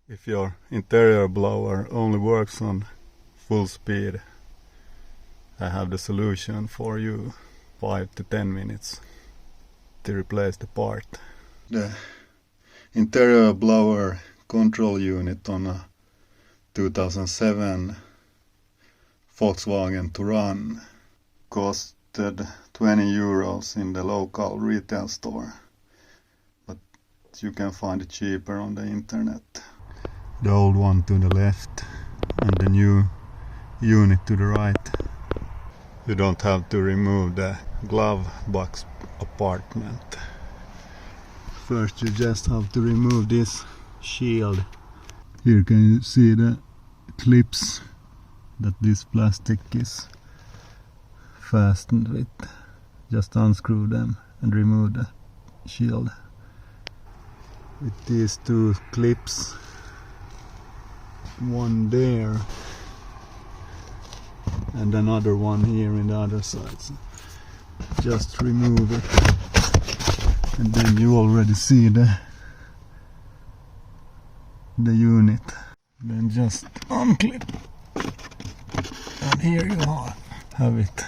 If your interior blower only works on full speed, I have the solution for you. 5 to 10 minutes to replace the part. The interior blower control unit on a 2007 Volkswagen Touran costed 20 euros in the local retail store, but you can find it cheaper on the internet. The old one to the left and the new unit to the right. You don't have to remove the glove box compartment. First you just have to remove this shield. Here can you see the clips that this plastic is fastened with. Just unscrew them and remove the shield. With these two clips, one there and another one here in the other side. So just remove it and then you already see the unit. Then just unclip and here you have it.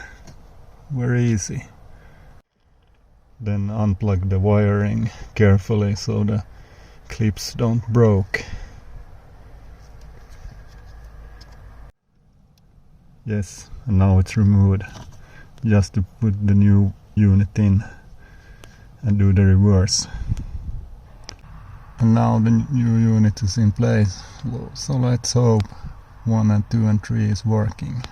Very easy. Then unplug the wiring carefully so the clips don't break. Yes, and now it's removed. Just to put the new unit in and do the reverse. And now the new unit is in place. So let's hope 1 and 2 and 3 is working.